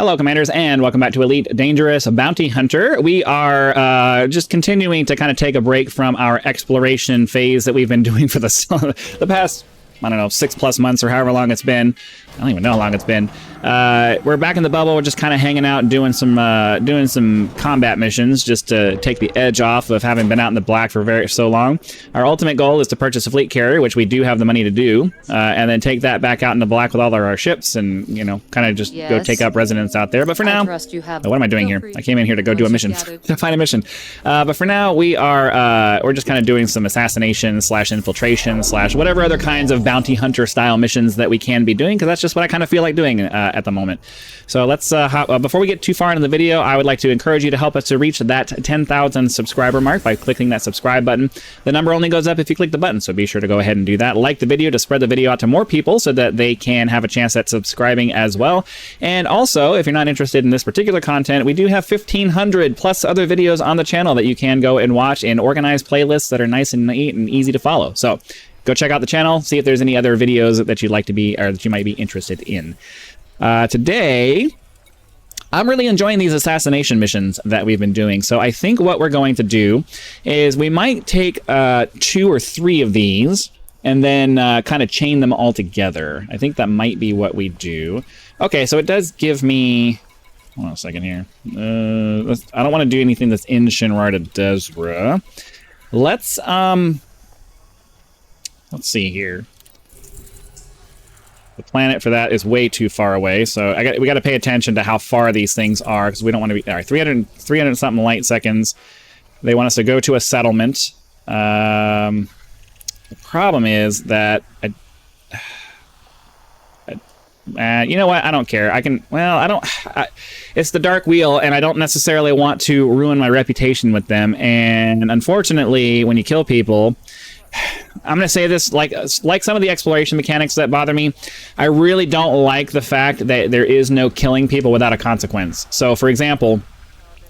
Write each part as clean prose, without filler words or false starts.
Hello, Commanders, and welcome back to Elite Dangerous Bounty Hunter. We are just continuing to kind of take a break from our exploration phase that we've been doing for the past, I don't know, 6+ months or however long it's been. I don't even know how long it's been. We're back in the bubble. We're just kind of hanging out and doing some combat missions just to take the edge off of having been out in the black for so long. Our ultimate goal is to purchase a fleet carrier, which we do have the money to do, and then take that back out in the black with all of our ships and, you know, kind of just go take up residence out there. But for now, what am I doing here? I came in here to go do a mission, to find a mission. But for now, we're just kind of doing some assassination / infiltration / whatever other kinds of bounty hunter style missions that we can be doing, because that's just what I kind of feel like doing at the moment. So let's before we get too far into the video, I would like to encourage you to help us to reach that 10,000 subscriber mark by clicking that subscribe button. The number only goes up if you click the button, so be sure to go ahead and do that. Like the video to spread the video out to more people so that they can have a chance at subscribing as well. And also, if you're not interested in this particular content, we do have 1,500 plus other videos on the channel that you can go and watch in organized playlists that are nice and neat and easy to follow. So go check out the channel, see if there's any other videos that you'd like to be, or that you might be interested in. Today, I'm really enjoying these assassination missions that we've been doing. So I think what we're going to do is we might take 2 or 3 of these and then kind of chain them all together. I think that might be what we do. Okay, so it does give me... Hold on a second here. I don't want to do anything that's in Shinra to Desra. Let's see here. The planet for that is way too far away, so we got to pay attention to how far these things are, because we don't want to be... All right, 300 something light seconds. They want us to go to a settlement. The problem is that... you know what? I don't care. It's the Dark Wheel, and I don't necessarily want to ruin my reputation with them, and unfortunately, when you kill people... I'm going to say this, like some of the exploration mechanics that bother me, I really don't like the fact that there is no killing people without a consequence. So, for example,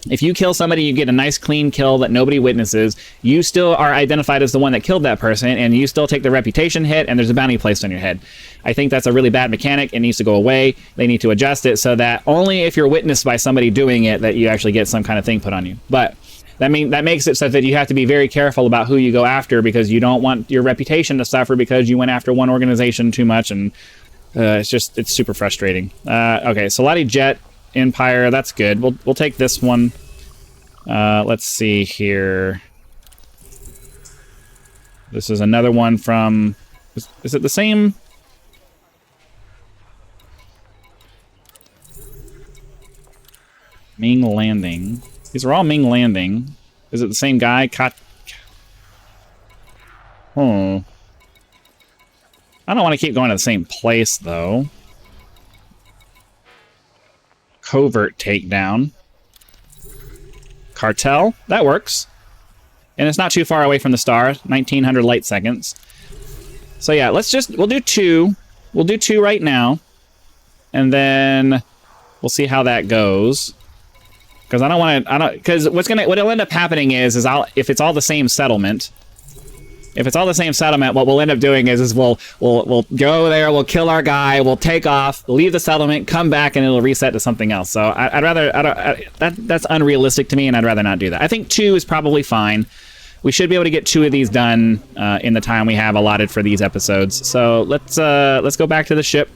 if you kill somebody, you get a nice clean kill that nobody witnesses, you still are identified as the one that killed that person, and you still take the reputation hit, and there's a bounty placed on your head. I think that's a really bad mechanic. It needs to go away. They need to adjust it so that only if you're witnessed by somebody doing it that you actually get some kind of thing put on you. But... that makes it so that you have to be very careful about who you go after, because you don't want your reputation to suffer because you went after one organization too much, and it's super frustrating. Okay, Solati Jet Empire, that's good. We'll take this one. Let's see here. This is another one from... Is it the same? Ming Landing. These are all Ming Landing. Is it the same guy? Oh. I don't want to keep going to the same place, though. Covert Takedown. Cartel? That works. And it's not too far away from the star. 1900 light seconds. So yeah, we'll do 2. We'll do 2 right now. And then we'll see how that goes. Because because what'll end up happening is if it's all the same settlement, what we'll end up doing is we'll go there, we'll kill our guy, we'll take off, leave the settlement, come back, and it'll reset to something else. So that's unrealistic to me, and I'd rather not do that. I think 2 is probably fine. We should be able to get 2 of these done in the time we have allotted for these episodes. So let's go back to the ship.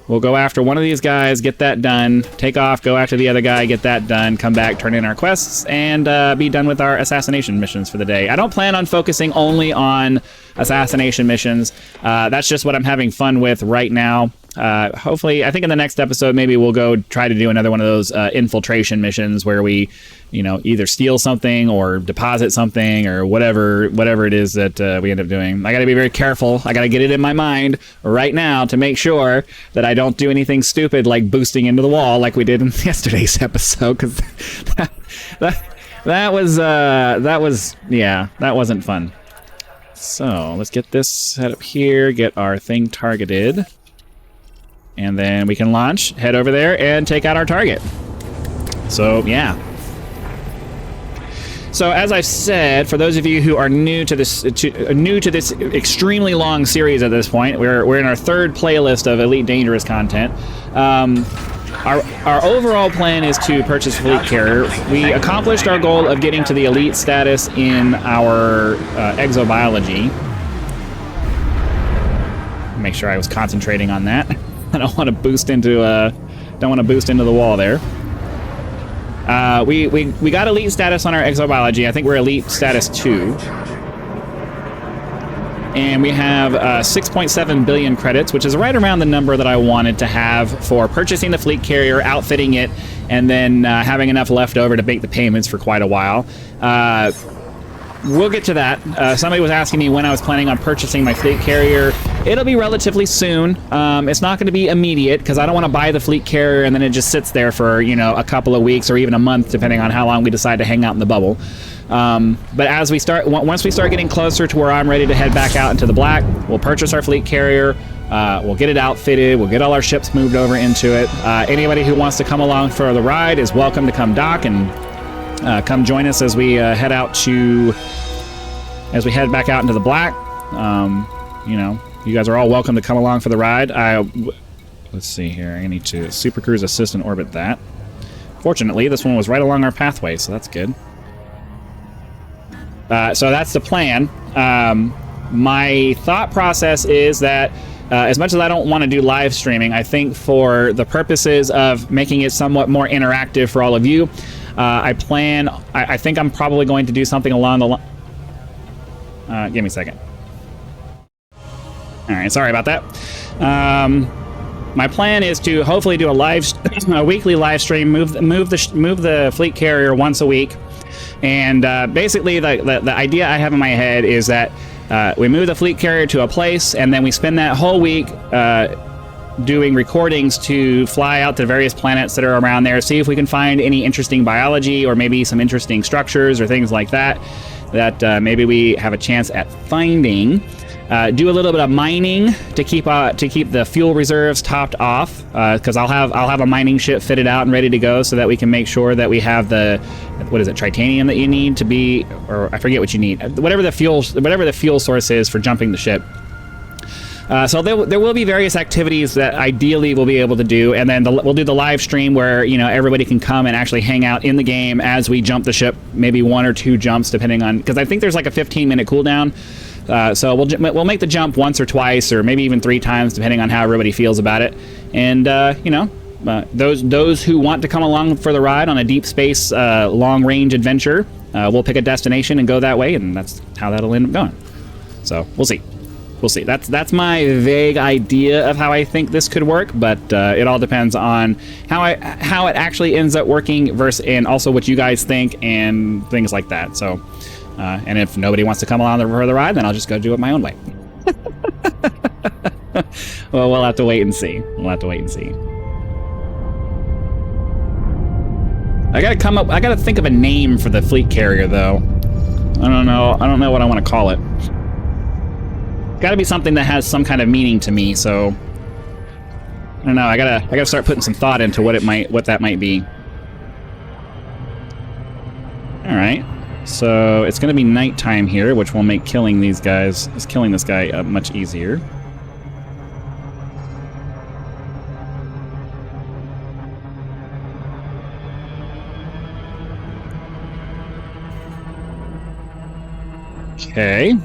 We'll go after one of these guys, get that done, take off, go after the other guy, get that done, come back, turn in our quests, and be done with our assassination missions for the day. I don't plan on focusing only on assassination missions. That's just what I'm having fun with right now. Hopefully, I think in the next episode, maybe we'll go try to do another one of those infiltration missions where we, either steal something or deposit something or whatever it is that we end up doing. I got to be very careful. I got to get it in my mind right now to make sure that I don't do anything stupid like boosting into the wall like we did in yesterday's episode, because that wasn't fun. So let's get this set up here, get our thing targeted. And then we can launch, head over there, and take out our target. So, yeah. So, as I've said, for those of you who are new to this extremely long series at this point, we're in our 3rd playlist of Elite Dangerous content. our overall plan is to purchase fleet carrier. We accomplished our goal of getting to the elite status in our exobiology. Make sure I was concentrating on that. I don't want to boost into the wall there. We got elite status on our exobiology. I think we're elite status 2. And we have 6.7 billion credits, which is right around the number that I wanted to have for purchasing the fleet carrier, outfitting it, and then having enough left over to make the payments for quite a while. We'll get to that. Somebody was asking me when I was planning on purchasing my fleet carrier. It'll be relatively soon. It's not going to be immediate because I don't want to buy the fleet carrier and then it just sits there for, you know, a couple of weeks or even a month, depending on how long we decide to hang out in the bubble. But as we start, once we start getting closer to where I'm ready to head back out into the black, we'll purchase our fleet carrier. We'll get it outfitted. We'll get all our ships moved over into it. Anybody who wants to come along for the ride is welcome to come dock and come join us as we head back out into the black. You know, you guys are all welcome to come along for the ride. Let's see here. I need to Super Cruise assist and orbit that. Fortunately, this one was right along our pathway, so that's good. So that's the plan. My thought process is that as much as I don't want to do live streaming, I think for the purposes of making it somewhat more interactive for all of you, I think I'm probably going to do something along the line. Give me a second. All right, sorry about that. My plan is to hopefully do a weekly live stream, move the fleet carrier once a week. And basically, the idea I have in my head is that we move the fleet carrier to a place, and then we spend that whole week doing recordings to fly out to various planets that are around there, see if we can find any interesting biology or maybe some interesting structures or things like that maybe we have a chance at finding. Do a little bit of mining to keep the fuel reserves topped off, because I'll have a mining ship fitted out and ready to go, so that we can make sure that we have the, what is it, titanium that you need to be, or I forget what you need, whatever the fuel source is for jumping the ship. So there will be various activities that ideally we'll be able to do, and then we'll do the live stream where, you know, everybody can come and actually hang out in the game as we jump the ship, maybe 1 or 2 jumps depending on, because I think there's like a 15-minute cooldown. So we'll make the jump once or twice, or maybe even 3 times, depending on how everybody feels about it. And you know, those who want to come along for the ride on a deep space long-range adventure, we'll pick a destination and go that way, and that's how that'll end up going. So we'll see. We'll see. That's my vague idea of how I think this could work, but it all depends on how it actually ends up working, and also what you guys think and things like that. So. And if nobody wants to come along for the ride, then I'll just go do it my own way. Well, we'll have to wait and see. I gotta think of a name for the fleet carrier, though. I don't know what I want to call it. Gotta be something that has some kind of meaning to me, so I don't know. I gotta start putting some thought into what that might be. All right. So it's going to be nighttime here, which will make killing this guy much easier. Okay.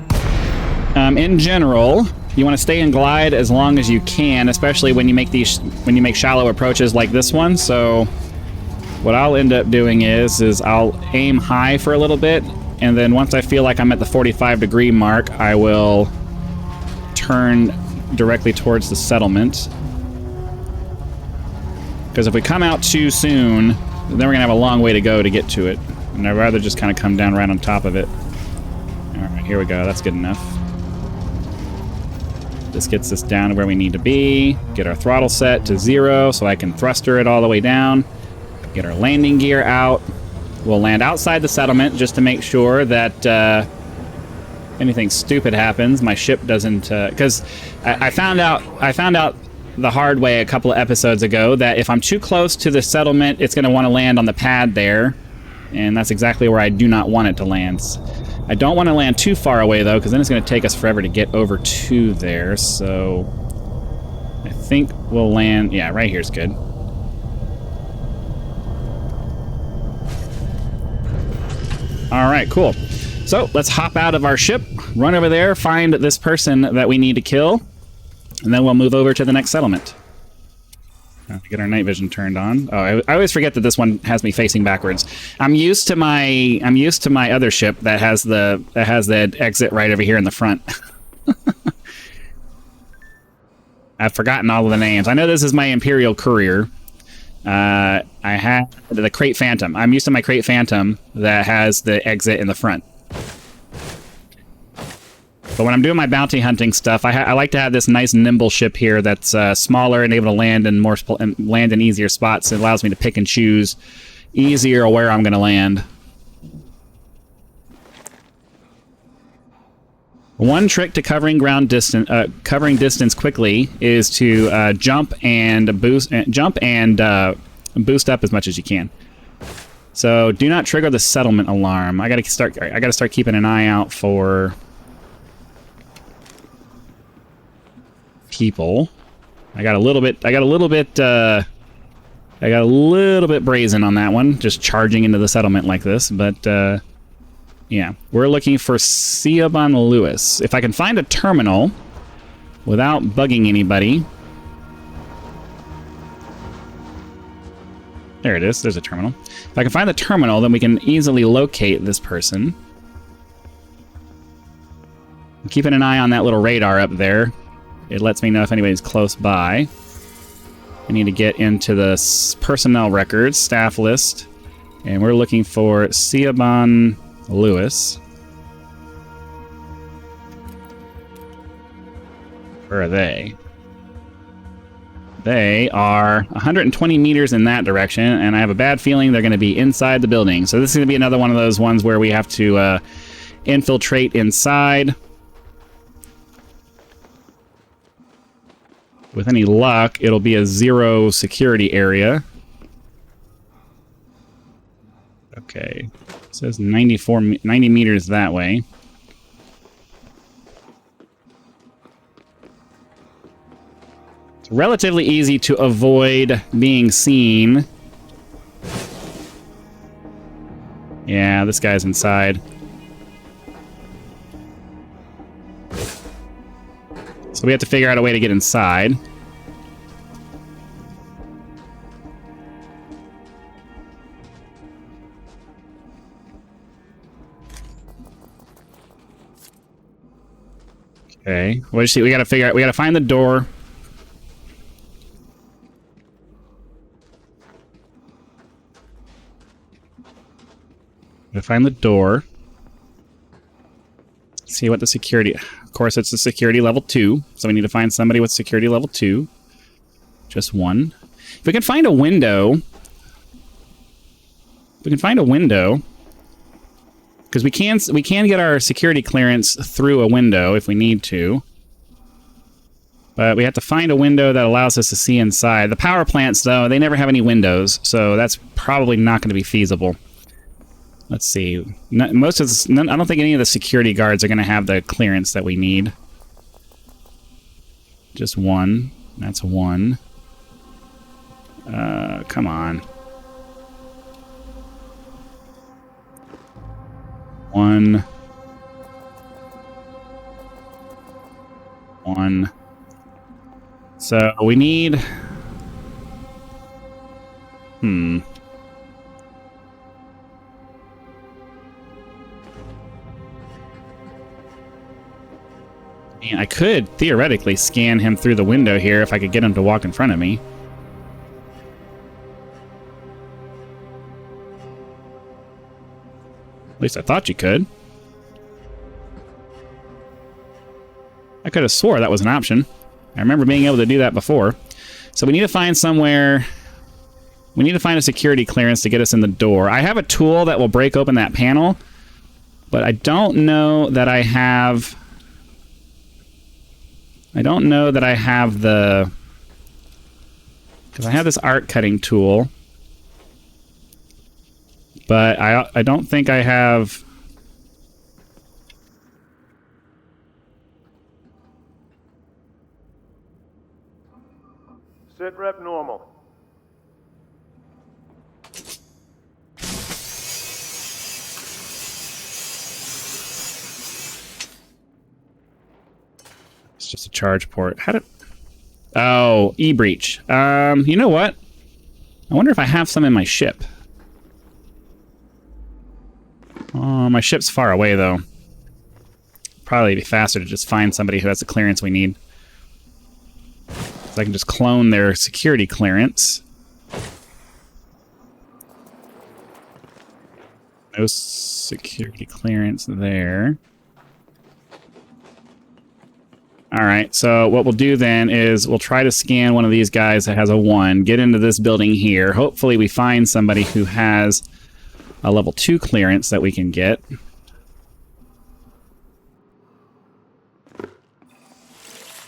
In general, you want to stay in glide as long as you can, especially when you make shallow approaches like this one. So what I'll end up doing is I'll aim high for a little bit, and then once I feel like I'm at the 45-degree mark, I will turn directly towards the settlement. Because if we come out too soon, then we're going to have a long way to go to get to it. And I'd rather just kind of come down right on top of it. Alright, here we go. That's good enough. This gets us down to where we need to be. Get our throttle set to 0 so I can thruster it all the way down. Get our landing gear out. We'll land outside the settlement just to make sure that if anything stupid happens, my ship doesn't. Because I found out the hard way a couple of episodes ago that if I'm too close to the settlement, it's going to want to land on the pad there, and that's exactly where I do not want it to land. I don't want to land too far away though, because then it's going to take us forever to get over to there. So I think we'll land. Yeah, right here's good. All right, cool. So let's hop out of our ship, run over there, find this person that we need to kill, and then we'll move over to the next settlement. Get our night vision turned on. Oh, I always forget that this one has me facing backwards. I'm used to my other ship that has the exit right over here in the front. I've forgotten all of the names. I know this is my Imperial Courier. I have the Crate Phantom. I'm used to my Crate Phantom that has the exit in the front. But when I'm doing my bounty hunting stuff, I like to have this nice nimble ship here that's smaller and able to land in land in easier spots. It allows me to pick and choose easier where I'm going to land. One trick to covering distance quickly is to jump and boost up as much as you can. So do not trigger the settlement alarm. I gotta start keeping an eye out for people. I got a little bit brazen on that one, just charging into the settlement like this, but yeah, we're looking for Cigar Lewis. If I can find a terminal without bugging anybody. There it is. There's a terminal. If I can find the terminal, then we can easily locate this person. I'm keeping an eye on that little radar up there. It lets me know if anybody's close by. I need to get into the personnel records, staff list, and we're looking for Cigar Lewis. Where are they? They are 120 meters in that direction, and I have a bad feeling they're going to be inside the building. So this is going to be another one of those ones where we have to infiltrate inside. With any luck, it'll be a 0 security area. Okay. It says 90 meters that way. It's relatively easy to avoid being seen. Yeah, this guy's inside. So we have to figure out a way to get inside. Okay, what do you see? We gotta figure out. We gotta find the door. Gotta find the door. See what the security. Of course, it's a security level 2, so we need to find somebody with security level 2. Just one. If we can find a window. Because we can get our security clearance through a window if we need to. But we have to find a window that allows us to see inside. The power plants, though, they never have any windows, so that's probably not going to be feasible. Let's see. I don't think any of the security guards are going to have the clearance that we need. Just one. That's one. Come on. One. So we need... I could theoretically scan him through the window here if I could get him to walk in front of me. At least I thought you could. I could have swore that was an option. I remember being able to do that before. So we need to find somewhere... We need to find a security clearance to get us in the door. I have a tool that will break open that panel, but I don't know that I have... the... Because I have this art cutting tool, but I don't think I have... Sit rep normal. just a charge port. How did... Oh, E-breach. You know what? I wonder if I have some in my ship. Oh, my ship's far away, though. Probably be faster to just find somebody who has the clearance we need. So I can just clone their security clearance. No security clearance there. Alright, so what we'll do then is we'll try to scan one of these guys that has a 1, get into this building here. Hopefully we find somebody who has a level 2 clearance that we can get.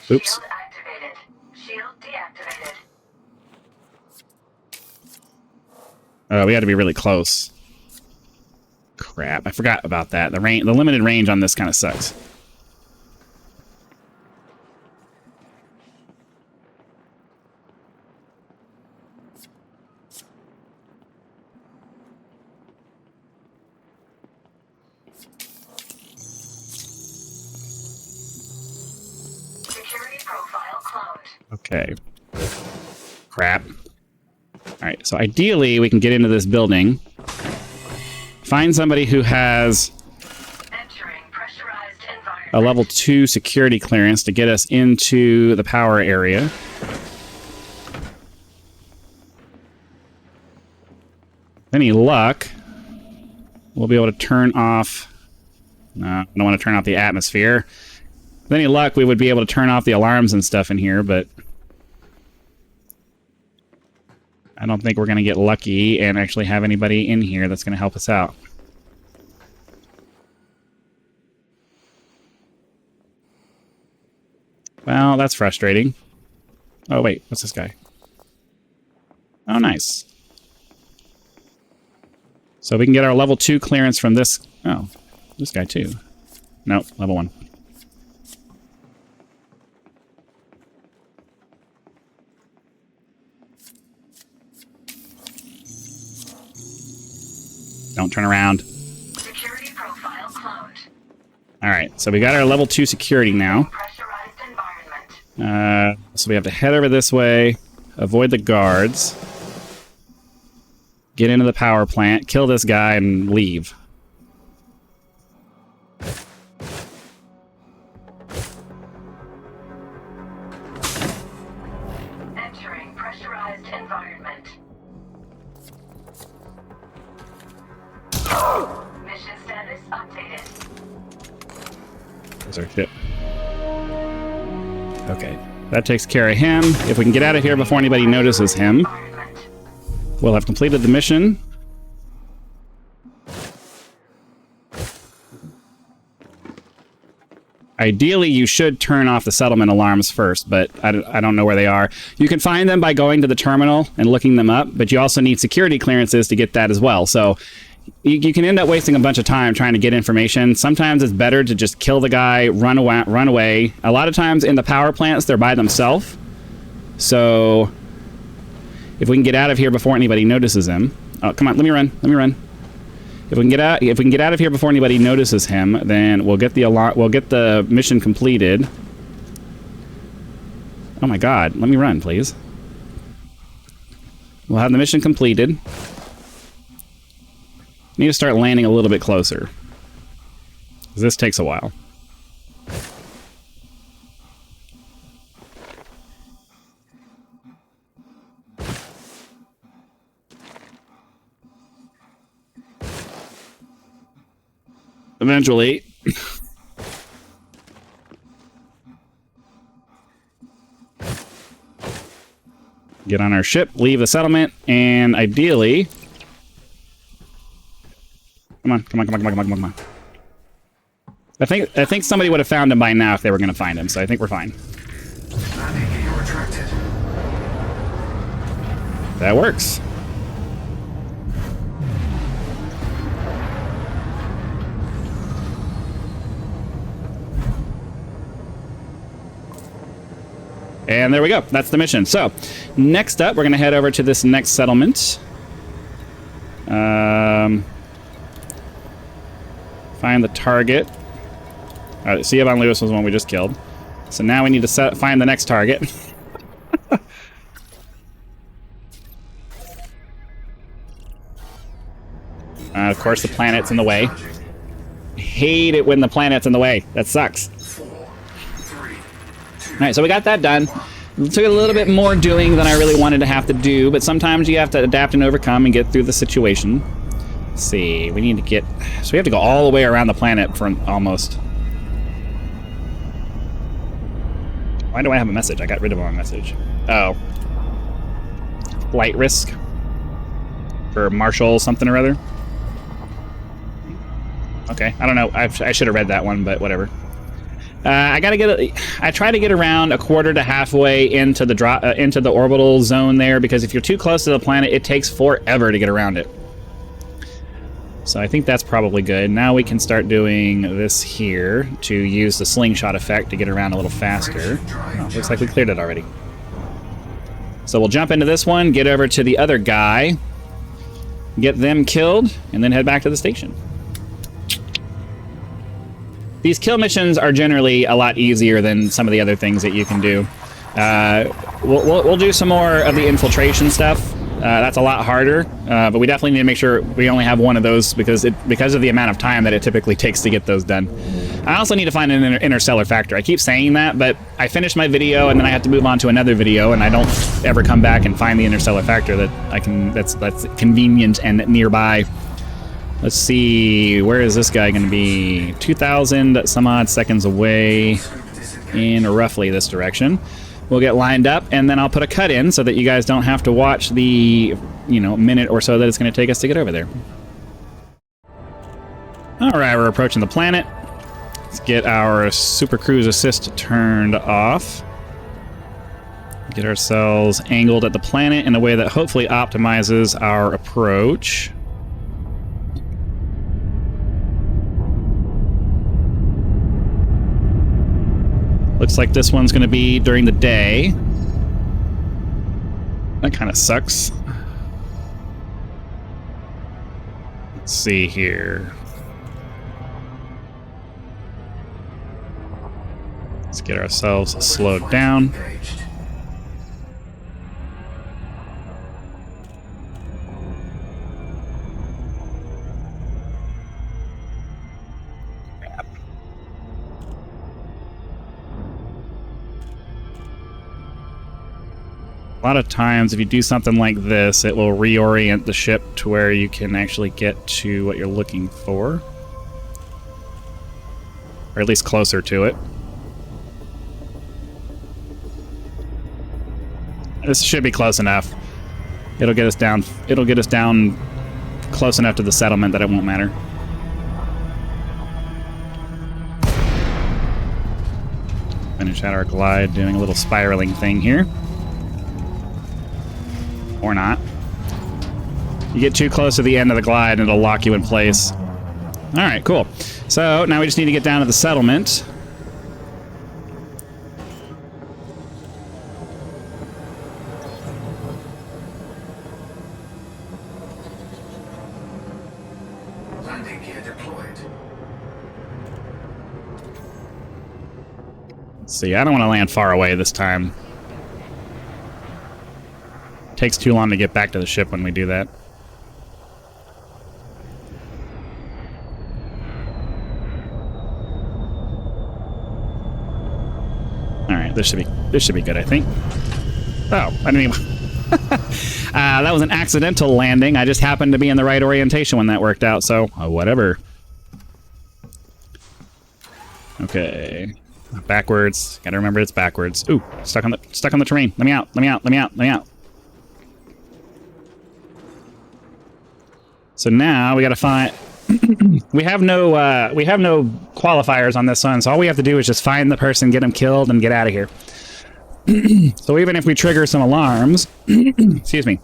Oops. Shield activated. Shield deactivated. Oh, we had to be really close. Crap, I forgot about that. The limited range on this kind of sucks. Security profile cloned. Okay. Crap. Alright, so ideally we can get into this building. Find somebody who has Entering pressurized environment. a level 2 security clearance to get us into the power area. With any luck, we'll be able to turn off... No, I don't want to turn off the atmosphere. With any luck, we would be able to turn off the alarms and stuff in here, but... I don't think we're going to get lucky and actually have anybody in here that's going to help us out. Well, that's frustrating. Oh, wait. What's this guy? Oh, nice. So we can get our level 2 clearance from this... Oh, this guy too. Nope, level 1. Don't turn around. Security profile cloned. Alright, so we got our level 2 security now. Pressurized environment. So we have to head over this way, avoid the guards, get into the power plant, kill this guy, and leave. Entering pressurized environment. Mission status updated. There's our ship. Okay, that takes care of him. If we can get out of here before anybody notices him, Environment. we'll have completed the mission. Ideally, you should turn off the settlement alarms first, but I don't know where they are. You can find them by going to the terminal and looking them up, but you also need security clearances to get that as well. So you can end up wasting a bunch of time trying to get information. Sometimes it's better to just kill the guy, run away. A lot of times in the power plants, they're by themselves. So if we can get out of here before anybody notices him... Oh, come on, let me run. If we can get out of here before anybody notices him, then we'll get the mission completed. Oh my god, let me run, please. We'll have the mission completed. Need to start landing a little bit closer, 'cause this takes a while. Eventually. Get on our ship, leave the settlement, and ideally... Come on. I think somebody would have found him by now if they were going to find him, so I think we're fine. That works. And there we go. That's the mission. So, next up, we're going to head over to this next settlement. Find the target. Alright, Sea of Lewis was the one we just killed. So now we need to find the next target. Of course, the planet's in the way. Hate it when the planet's in the way. That sucks. Alright, so we got that done. It took a little bit more doing than I really wanted to have to do, but sometimes you have to adapt and overcome and get through the situation. Let's see, we need to get... So we have to go all the way around the planet for almost... Why do I have a message? I got rid of my message. Oh. Flight risk. For Marshall something or other. Okay, I don't know. I should have read that one, but whatever. I try to get around a quarter to halfway into the orbital zone there, because if you're too close to the planet, it takes forever to get around it. So I think that's probably good. Now we can start doing this here to use the slingshot effect to get around a little faster. Oh, looks like we cleared it already. So we'll jump into this one, get over to the other guy, get them killed, and then head back to the station. These kill missions are generally a lot easier than some of the other things that you can do. We'll do some more of the infiltration stuff. That's a lot harder, but we definitely need to make sure we only have one of those because of the amount of time that it typically takes to get those done. I also need to find an interstellar factor. I keep saying that, but I finish my video and then I have to move on to another video, and I don't ever come back and find the interstellar factor that's convenient and nearby. Let's see, where is this guy going to be? 2,000 some odd seconds away in roughly this direction. We'll get lined up, and then I'll put a cut in so that you guys don't have to watch the, minute or so that it's going to take us to get over there. Alright, we're approaching the planet. Let's get our Super Cruise Assist turned off. Get ourselves angled at the planet in a way that hopefully optimizes our approach. Looks like this one's going to be during the day. That kind of sucks. Let's see here. Let's get ourselves slowed down. A lot of times, if you do something like this, it will reorient the ship to where you can actually get to what you're looking for. Or at least closer to it. This should be close enough. It'll get us down close enough to the settlement that it won't matter. Finish out our glide, doing a little spiraling thing here. Or not. You get too close to the end of the glide and it'll lock you in place. Alright, cool. So now we just need to get down to the settlement. Landing gear deployed. Let's see, I don't want to land far away this time. Takes too long to get back to the ship when we do that. All right, this should be good, I think. Oh, I didn't even. That was an accidental landing. I just happened to be in the right orientation when that worked out. So whatever. Okay, backwards. Gotta remember it's backwards. Ooh, stuck on the terrain. Let me out. Let me out. Let me out. Let me out. So now we got to find. we have no qualifiers on this one, so all we have to do is just find the person, get them killed, and get out of here. So even if we trigger some alarms, excuse me,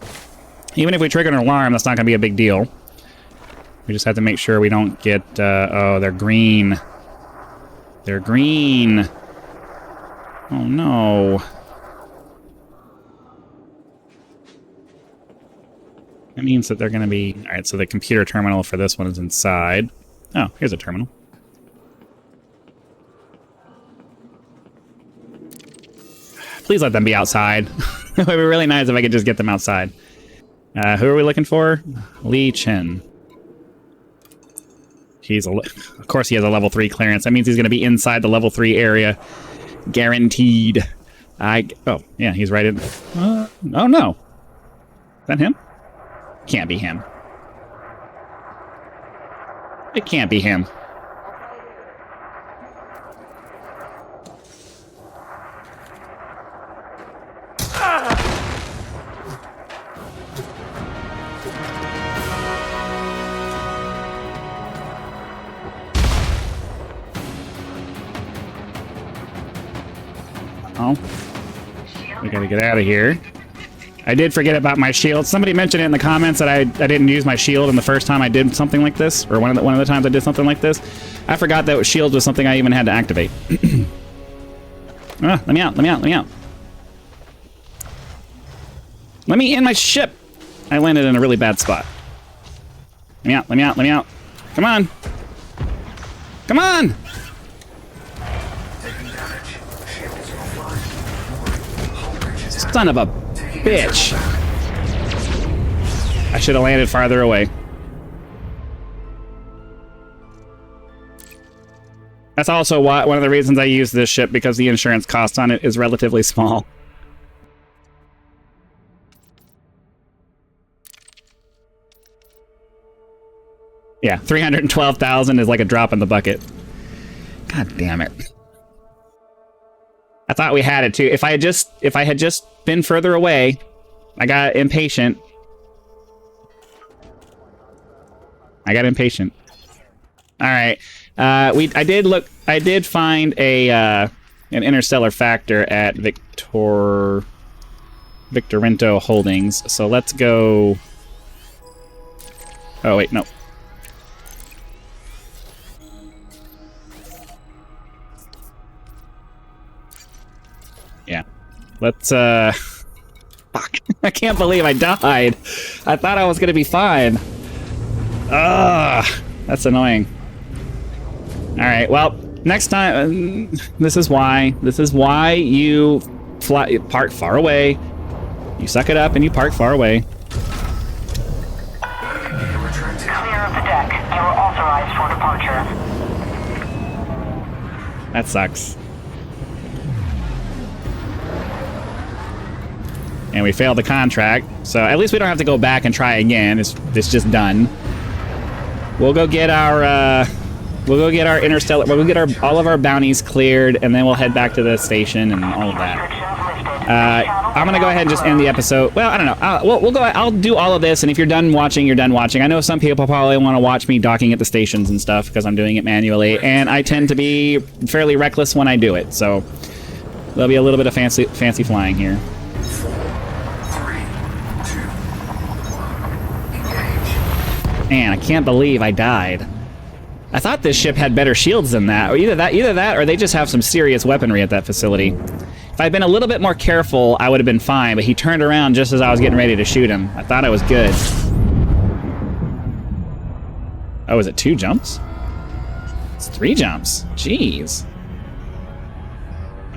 even if we trigger an alarm, that's not going to be a big deal. We just have to make sure we don't get. Oh, they're green. They're green. Oh no. That means that they're going to be... Alright, so the computer terminal for this one is inside. Oh, here's a terminal. Please let them be outside. It would be really nice if I could just get them outside. Who are we looking for? Lee Chen. Of course he has a level 3 clearance. That means he's going to be inside the level 3 area. Guaranteed. Oh, yeah, he's right in. Oh, no. Is that him? Can't be him. It can't be him. Oh, we gotta get out of here. I did forget about my shield. Somebody mentioned it in the comments that I didn't use my shield in the first time I did something like this, or one of the times I did something like this. I forgot that shield was something I even had to activate. Let me out, let me out, let me out. Let me in my ship! I landed in a really bad spot. Let me out, let me out, let me out. Come on! Come on! Son of a bitch. I should have landed farther away. That's also one of the reasons I use this ship, because the insurance cost on it is relatively small. Yeah, 312,000 is like a drop in the bucket. God damn it. I thought we had it too. If I had just been further away, I got impatient. All right. I did find an interstellar factor at Victorento Holdings. So let's go. Oh wait, no. Yeah. Let's, fuck. I can't believe I died. I thought I was gonna be fine. Ugh. That's annoying. Alright, well, next time... This is why you park far away. You suck it up and you park far away. Clear of the deck. You are authorized for departure. That sucks. And we failed the contract, so at least we don't have to go back and try again. It's just done. We'll go get our interstellar. We'll go get all of our bounties cleared, and then we'll head back to the station and all of that. I'm gonna go ahead and just end the episode. Well, I don't know. We'll go. I'll do all of this, and if you're done watching, you're done watching. I know some people probably want to watch me docking at the stations and stuff because I'm doing it manually, and I tend to be fairly reckless when I do it. So there'll be a little bit of fancy flying here. Man, I can't believe I died. I thought this ship had better shields than that. Or either that, or they just have some serious weaponry at that facility. If I'd been a little bit more careful, I would have been fine, but he turned around just as I was getting ready to shoot him. I thought I was good. Oh, is it 2 jumps? It's 3 jumps. Jeez.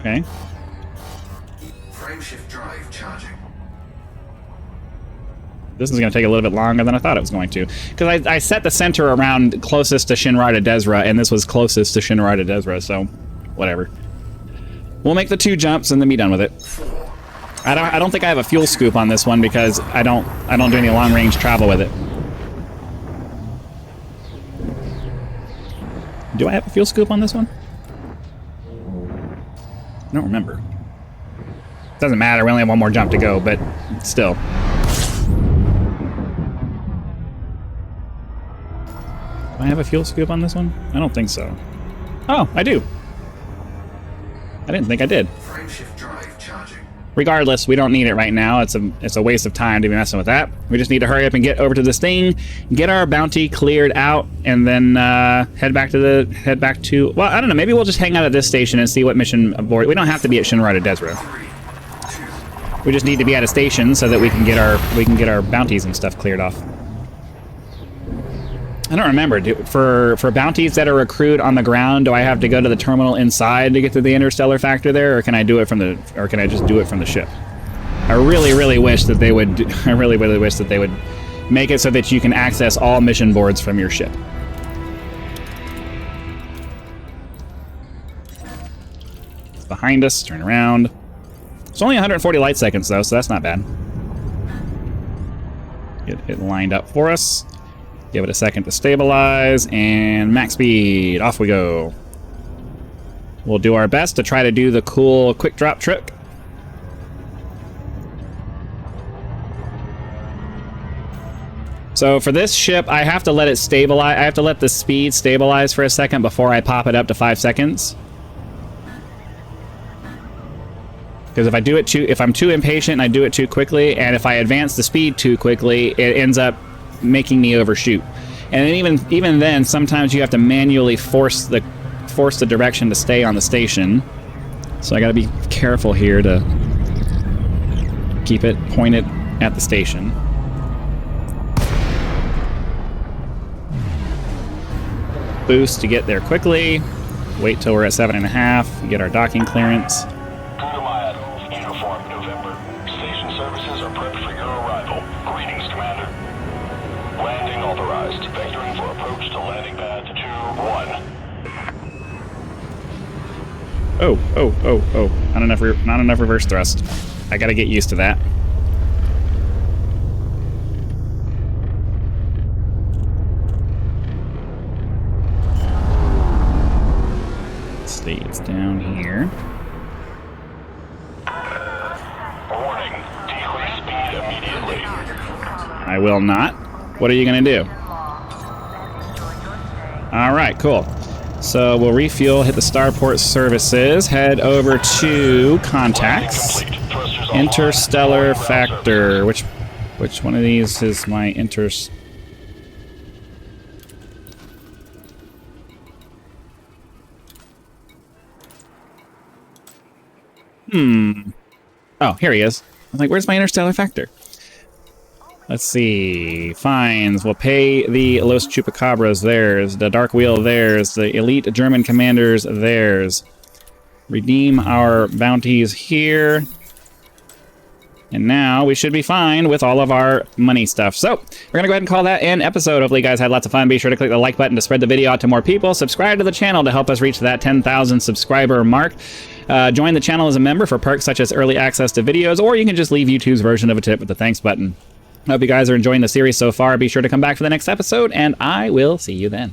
Okay. Frameshift drive charging. This is going to take a little bit longer than I thought it was going to. Because I set the center around closest to Shinra to Desra, and this was closest to Shinra to Desra, so whatever. We'll make the 2 jumps and then be done with it. I don't think I have a fuel scoop on this one because I don't do any long range travel with it. Do I have a fuel scoop on this one? I don't remember. Doesn't matter, we only have 1 more jump to go, but still. Do I have a fuel scoop on this one? I don't think so. Oh, I do. I didn't think I did. Frameshift drive charging. Regardless, we don't need it right now. It's a waste of time to be messing with that. We just need to hurry up and get over to this thing, get our bounty cleared out, and then head back to. Well, I don't know. Maybe we'll just hang out at this station and see what mission aboard. We don't have to be at Shinra to Desra. We just need to be at a station so that we can get our bounties and stuff cleared off. I don't remember. For bounties that are accrued on the ground, do I have to go to the terminal inside to get to the interstellar factor there, or can I do it from the, or can I just do it from the ship? I really wish that they would. I really wish that they would make it so that you can access all mission boards from your ship. It's behind us. Turn around. It's only 140 light seconds though, so that's not bad. Get it lined up for us. Give it a second to stabilize, and max speed. Off we go. We'll do our best to try to do the cool quick drop trick. So for this ship, I have to let it stabilize. I have to let the speed stabilize for a second before I pop it up to 5 seconds. Because if I do it if I'm too impatient and I do it too quickly, and if I advance the speed too quickly, it ends up making me overshoot. And then even then, sometimes you have to manually force the direction to stay on the station. So I got to be careful here to keep it pointed at the station. Boost to get there quickly. Wait till we're at 7.5. Get our docking clearance. Uniform November. Station services are prepped for your arrival. Greetings, Commander. Landing authorized. Vectoring for approach to landing pad 2-1. Oh. Not enough reverse thrust. I gotta get used to that. Stays down here. Warning. Decrease speed immediately. I will not. What are you gonna do? Alright, cool. So we'll refuel, hit the starport services, head over to contacts. Interstellar factor. Which one of these is my Oh, here he is. I was like, where's my interstellar factor? Let's see. Fines. We'll pay the Los Chupacabras theirs. The Dark Wheel theirs. The elite German commanders theirs. Redeem our bounties here. And now we should be fine with all of our money stuff. So, we're going to go ahead and call that an episode. Hopefully you guys had lots of fun. Be sure to click the like button to spread the video out to more people. Subscribe to the channel to help us reach that 10,000 subscriber mark. Join the channel as a member for perks such as early access to videos, or you can just leave YouTube's version of a tip with the thanks button. I hope you guys are enjoying the series so far. Be sure to come back for the next episode, and I will see you then.